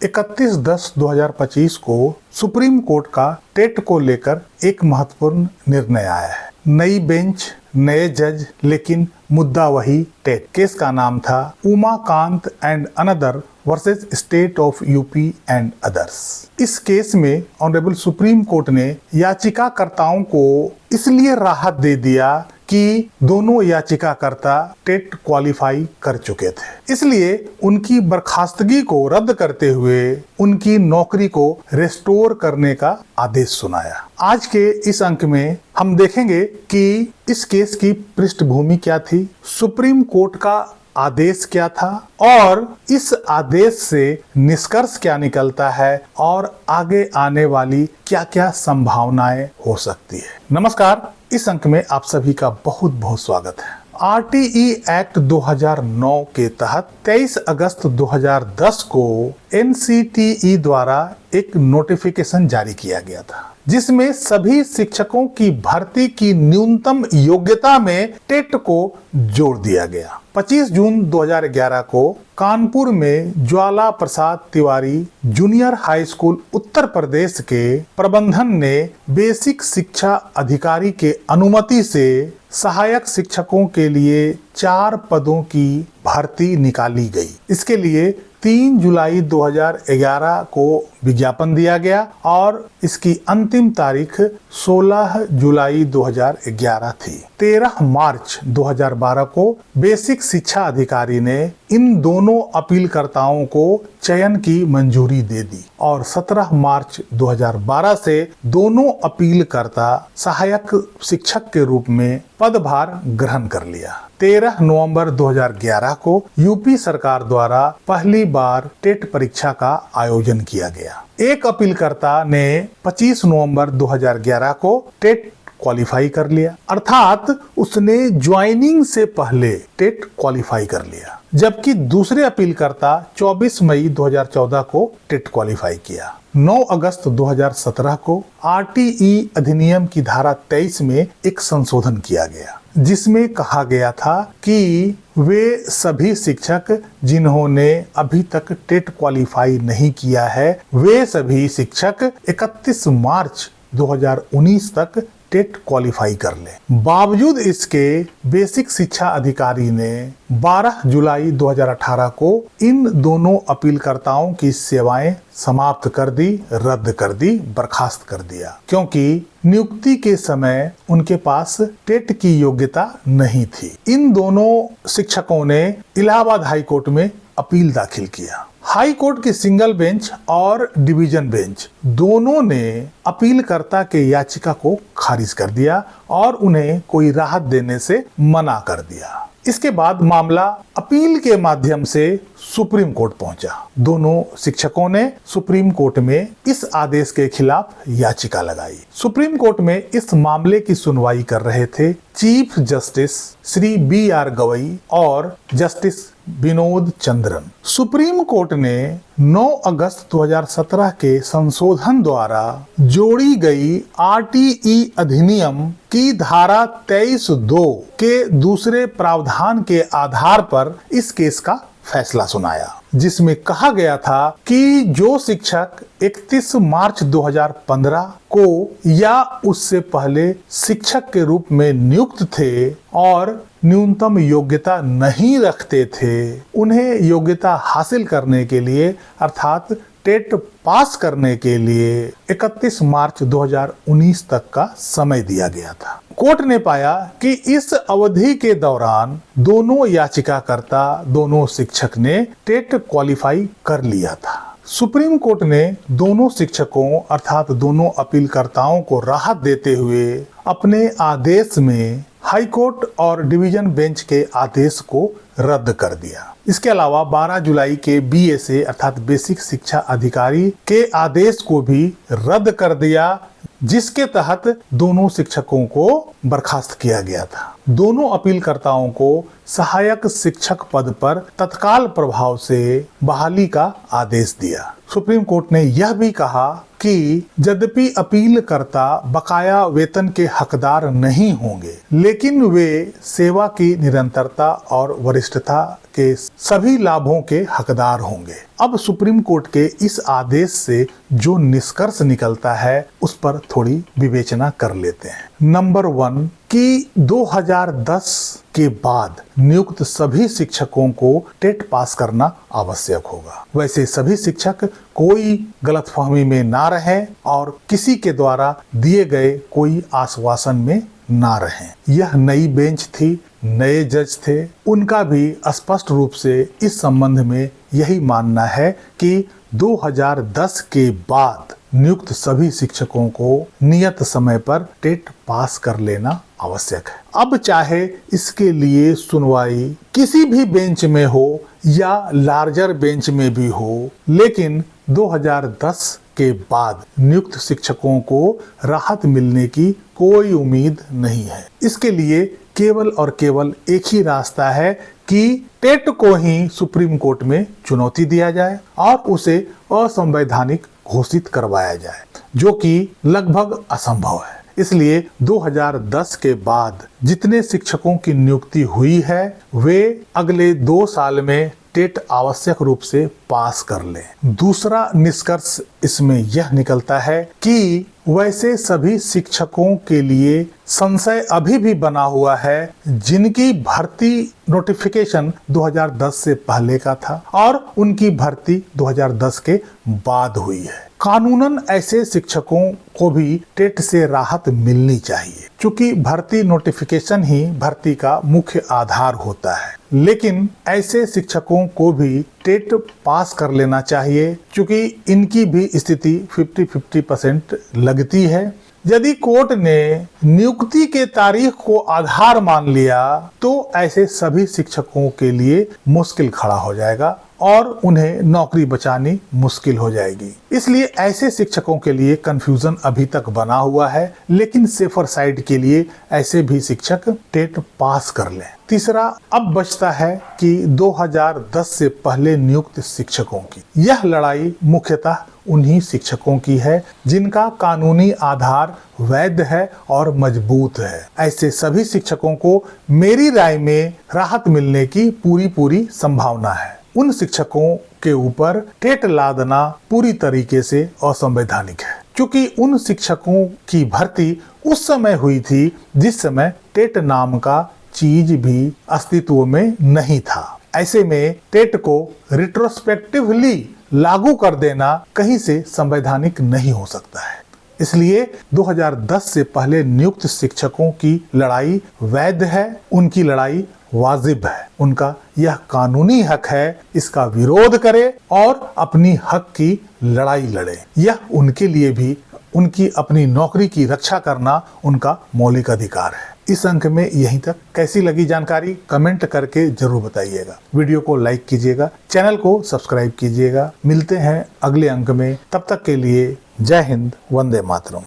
31/10/2025 को supreme court का TET को लेकर एक महत्वपूर्ण निर्णय आया है। नई बेंच, नए जज, लेकिन मुद्दा वही टेट। केस का नाम था Umakant and another versus state of UP and others. इस केस में ऑनरेबल सुप्रीम कोर्ट ने याचिकाकर्ताओं को इसलिए राहत दे दिया कि दोनों याचिकाकर्ता टेट क्वालिफाई कर चुके थे, इसलिए उनकी बर्खास्तगी को रद्द करते हुए उनकी नौकरी को रेस्टोर करने का आदेश सुनाया। आज के इस अंक में हम देखेंगे कि इस केस की पृष्ठभूमि क्या थी, सुप्रीम कोर्ट का आदेश क्या था और इस आदेश से निष्कर्ष क्या निकलता है और आगे आने वाली क्या क्या संभावनाएं हो सकती है। नमस्कार, इस अंक में आप सभी का बहुत बहुत स्वागत है। आरटीई एक्ट 2009 के तहत 23 अगस्त 2010 को एनसीटीई द्वारा एक नोटिफिकेशन जारी किया गया था, जिसमें सभी शिक्षकों की भर्ती की न्यूनतम योग्यता में टेट को जोड़ दिया गया। 25 जून 2011 को कानपुर में Jwala Prasad Tiwari junior high school Uttar Pradesh के प्रबंधन ने बेसिक शिक्षा अधिकारी के अनुमति से सहायक शिक्षकों के लिए 4 पदों की भर्ती निकाली गई। इसके लिए 3 जुलाई 2011 को विज्ञापन दिया गया और इसकी अंतिम तारीख 16 जुलाई 2011 थी। 13 मार्च 2012 को बेसिक शिक्षा अधिकारी ने इन दोनों अपीलकर्ताओं को चयन की मंजूरी दे दी और 17 मार्च 2012 से दोनों अपीलकर्ता सहायक शिक्षक के रूप में पदभार ग्रहण कर लिया। 13 नवंबर 2011 को यूपी सरकार द्वारा पहली बार टेट परीक्षा का आयोजन किया गया। एक अपीलकर्ता ने 25 नवंबर 2011 को टेट क्वालिफाई कर लिया, अर्थात उसने ज्वाइनिंग से पहले टेट क्वालिफाई कर लिया, जबकि दूसरे अपीलकर्ता 24 मई 2014 को टेट क्वालिफाई किया। 9 अगस्त 2017 को आरटीई अधिनियम की धारा 23 में एक संशोधन किया गया, जिसमें कहा गया था कि वे सभी शिक्षक जिन्होंने अभी तक टेट क्वालिफाई नहीं किया है, वे सभी शिक्षक 31 मार्च 2019 तक टेट क्वालिफाई कर ले। बावजूद इसके बेसिक शिक्षा अधिकारी ने 12 जुलाई 2018 को इन दोनों अपीलकर्ताओं की सेवाएं समाप्त कर दी, रद्द कर दी, बर्खास्त कर दिया, क्योंकि नियुक्ति के समय उनके पास टेट की योग्यता नहीं थी। इन दोनों शिक्षकों ने इलाहाबाद हाई कोर्ट में अपील दाखिल किया। हाई कोर्ट की सिंगल बेंच और डिवीजन बेंच दोनों ने अपीलकर्ता के याचिका को खारिज कर दिया और उन्हें कोई राहत देने से मना कर दिया। इसके बाद मामला अपील के माध्यम से सुप्रीम कोर्ट पहुंचा। दोनों शिक्षकों ने सुप्रीम कोर्ट में इस आदेश के खिलाफ याचिका लगाई। सुप्रीम कोर्ट में इस मामले की सुनवाई कर रहे थे chief justice Shri BR Gavai और justice Vinod Chandran. Supreme court ने 9 अगस्त 2017 के संशोधन द्वारा जोड़ी गई आरटीई अधिनियम की धारा 23(2) के दूसरे प्रावधान के आधार पर इस केस का फैसला सुनाया, जिसमें कहा गया था कि जो शिक्षक 31 मार्च 2015 को या उससे पहले शिक्षक के रूप में नियुक्त थे और न्यूनतम योग्यता नहीं रखते थे, उन्हें योग्यता हासिल करने के लिए अर्थात टेट पास करने के लिए 31 मार्च 2019 तक का समय दिया गया था। कोर्ट ने पाया कि इस अवधि के दौरान दोनों याचिकाकर्ता, दोनों शिक्षक ने टेट क्वालिफाई कर लिया था। सुप्रीम कोर्ट ने दोनों शिक्षकों अर्थात दोनों अपीलकर्ताओं को राहत देते हुए अपने आदेश में हाई कोर्ट और डिवीजन बेंच के आदेश को रद्द कर दिया। इसके अलावा 12 जुलाई के BSA अर्थात बेसिक शिक्षा अधिकारी के आदेश को भी रद्द कर दिया, जिसके तहत दोनों शिक्षकों को बर्खास्त किया गया था। दोनों अपीलकर्ताओं को सहायक शिक्षक पद पर तत्काल प्रभाव से बहाली का आदेश दिया। सुप्रीम कोर्ट ने यह भी कहा कि यद्यपि अपीलकर्ता बकाया वेतन के हकदार नहीं होंगे, लेकिन वे सेवा की निरंतरता और वरिष्ठता के सभी लाभों के हकदार होंगे। अब सुप्रीम कोर्ट के इस आदेश से जो निष्कर्ष निकलता है उस पर थोड़ी विवेचना कर लेते हैं। नंबर 1 कि 2010 के बाद नियुक्त सभी शिक्षकों को टेट पास करना आवश्यक होगा। वैसे सभी शिक्षक कोई गलतफहमी में ना रहें और किसी के द्वारा दिए गए कोई आश्वासन में ना रहें। यह नई बेंच थी, नए जज थे, उनका भी स्पष्ट रूप से इस संबंध में यही मानना है कि 2010 के बाद नियुक्त सभी शिक्षकों को नियत समय पर टेट पास कर लेना आवश्यक है। अब चाहे इसके लिए सुनवाई किसी भी बेंच में हो या लार्जर बेंच में भी हो, लेकिन 2010 के बाद नियुक्त शिक्षकों को राहत मिलने की कोई उम्मीद नहीं है। इसके लिए केवल और केवल एक ही रास्ता है कि टेट को ही सुप्रीम कोर्ट में चुनौती दिया जाए और उसे असंवैधानिक घोषित करवाया जाए, जो कि लगभग असंभव है। इसलिए 2010 के बाद जितने शिक्षकों की नियुक्ति हुई है वे अगले 2 साल में टेट आवश्यक रूप से पास कर लें। दूसरा निष्कर्ष इसमें यह निकलता है कि वैसे सभी शिक्षकों के लिए संशय अभी भी बना हुआ है जिनकी भर्ती नोटिफिकेशन 2010 से पहले का था और उनकी भर्ती 2010 के बाद हुई है। कानूनन ऐसे शिक्षकों को भी टेट से राहत मिलनी चाहिए, क्योंकि भर्ती नोटिफिकेशन ही भर्ती का मुख्य आधार होता है। लेकिन ऐसे शिक्षकों को भी टेट पास कर लेना चाहिए, क्योंकि इनकी भी स्थिति 50-50% लगती है। यदि कोर्ट ने नियुक्ति के तारीख को आधार मान लिया तो ऐसे सभी शिक्षकों के लिए मुश्किल खड़ा हो जाएगा और उन्हें नौकरी बचानी मुश्किल हो जाएगी। इसलिए ऐसे शिक्षकों के लिए कंफ्यूजन अभी तक बना हुआ है, लेकिन सेफर साइड के लिए ऐसे भी शिक्षक टेट पास कर लें। तीसरा, अब बचता है कि 2010 से पहले नियुक्त शिक्षकों की यह लड़ाई मुख्यतः उन्हीं शिक्षकों की है जिनका कानूनी आधार वैध है और मजबूत है। ऐसे सभी शिक्षकों को मेरी राय में राहत मिलने की पूरी संभावना है। उन शिक्षकों के ऊपर टेट लादना पूरी तरीके से असंवैधानिक है, क्योंकि उन शिक्षकों की भर्ती उस समय हुई थी जिस समय टेट नाम का चीज भी अस्तित्व में नहीं था। ऐसे में टेट को रिट्रोस्पेक्टिवली लागू कर देना कहीं से संवैधानिक नहीं हो सकता है। इसलिए 2010 से पहले नियुक्त शिक्षकों की लड़ाई वैध है, उनकी लड़ाई वाजिब है, उनका यह कानूनी हक है, इसका विरोध करे और अपनी हक की लड़ाई लड़े। यह उनके लिए भी उनकी अपनी नौकरी की रक्षा करना उनका मौलिक अधिकार है। इस अंक में यहीं तक। कैसी लगी जानकारी कमेंट करके जरूर बताइएगा। वीडियो को लाइक कीजिएगा, चैनल को सब्सक्राइब कीजिएगा। मिलते हैं अगले अंक में, तब तक के लिए जय हिंद, वंदे मातरम।